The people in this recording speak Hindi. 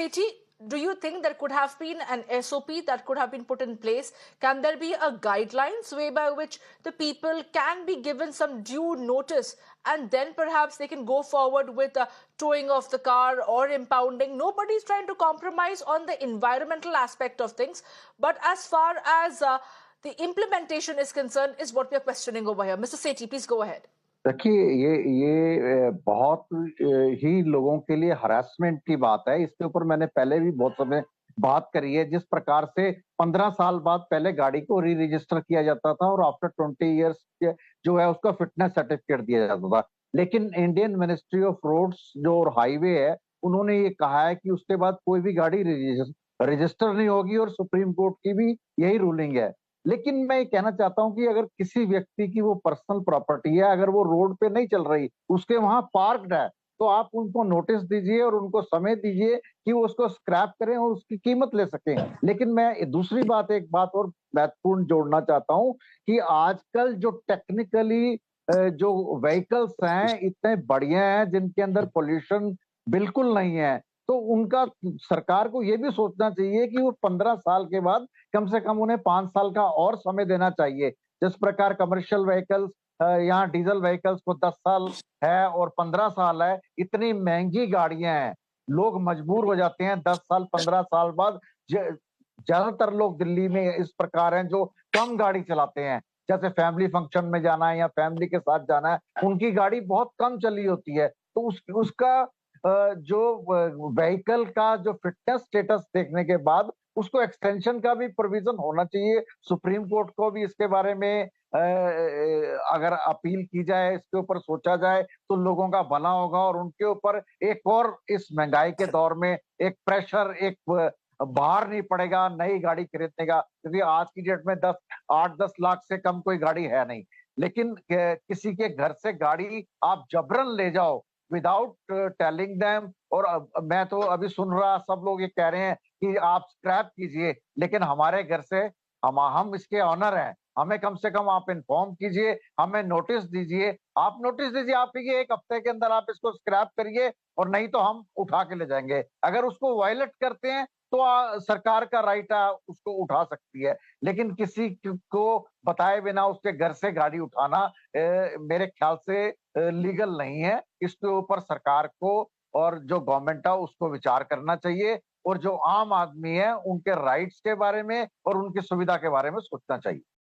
Katie, do you think there could have been an SOP that could have been put in place? Can there be a guidelines way by which the people can be given some due notice and then perhaps they can go forward with towing of the car or impounding? Nobody's trying to compromise on the environmental aspect of things, but as far as the implementation is concerned, is what we're questioning over here. Mr. Sethi, please go ahead. देखिए ये बहुत ही लोगों के लिए हरासमेंट की बात है। इसके ऊपर मैंने पहले भी बहुत समय बात करी है। जिस प्रकार से 15 साल बाद पहले गाड़ी को री रजिस्टर किया जाता था और आफ्टर 20 इयर्स जो है उसका फिटनेस सर्टिफिकेट दिया जाता था, लेकिन इंडियन मिनिस्ट्री ऑफ रोड्स जो और हाईवे है, उन्होंने ये कहा है कि उसके बाद कोई भी गाड़ी रजिस्टर नहीं होगी और सुप्रीम कोर्ट की भी यही रूलिंग है। लेकिन मैं ये कहना चाहता हूं कि अगर किसी व्यक्ति की वो पर्सनल प्रॉपर्टी है, अगर वो रोड पे नहीं चल रही, उसके वहां पार्क्ड है, तो आप उनको नोटिस दीजिए और उनको समय दीजिए कि वो उसको स्क्रैप करें और उसकी कीमत ले सकें। लेकिन मैं दूसरी बात, एक बात और महत्वपूर्ण जोड़ना चाहता हूं कि आजकल जो टेक्निकली जो व्हीकल्स हैं इतने बढ़िया हैं जिनके अंदर पोल्यूशन बिल्कुल नहीं है, तो उनका सरकार को ये भी सोचना चाहिए कि वो 15 साल के बाद कम से कम उन्हें 5 साल का और समय देना चाहिए। जिस प्रकार कमर्शियल व्हीकल्स यहाँ डीजल व्हीकल्स को 10 साल है और 15 साल है, इतनी महंगी गाड़ियां हैं, लोग मजबूर हो जाते हैं 10 साल 15 साल बाद। ज्यादातर लोग दिल्ली में इस प्रकार हैं जो कम गाड़ी चलाते हैं, जैसे फैमिली फंक्शन में जाना है या फैमिली के साथ जाना है, उनकी गाड़ी बहुत कम चली होती है, तो उसका जो व्हीकल का जो फिटनेस स्टेटस देखने के बाद उसको एक्सटेंशन का भी प्रोविजन होना चाहिए। सुप्रीम कोर्ट को भी इसके बारे में अगर अपील की जाए, इसके ऊपर सोचा जाए तो लोगों का भला होगा और उनके ऊपर एक और इस महंगाई के दौर में एक प्रेशर, एक भार नहीं पड़ेगा नई गाड़ी खरीदने का, क्योंकि आज की डेट में 8-10 लाख से कम कोई गाड़ी है नहीं। लेकिन किसी के घर से गाड़ी आप जबरन ले जाओ विदाउट टेलिंग देम, और मैं तो अभी सुन रहा, सब लोग ये कह रहे हैं कि आप स्क्रैप कीजिए, लेकिन हमारे घर से हम इसके ऑनर हैं, हमें कम से कम आप इन्फॉर्म कीजिए, हमें नोटिस दीजिए। आप नोटिस दीजिए, आप ये 1 हफ्ते के अंदर आप इसको स्क्रैप करिए और नहीं तो हम उठा के ले जाएंगे। अगर उसको वायलेट करते हैं तो सरकार का राइट है, उसको उठा सकती है, लेकिन किसी को बताए बिना उसके घर से गाड़ी उठाना मेरे ख्याल से लीगल नहीं है। इसके ऊपर सरकार को और जो गवर्नमेंट है उसको विचार करना चाहिए और जो आम आदमी है उनके राइट्स के बारे में और उनकी सुविधा के बारे में सोचना चाहिए।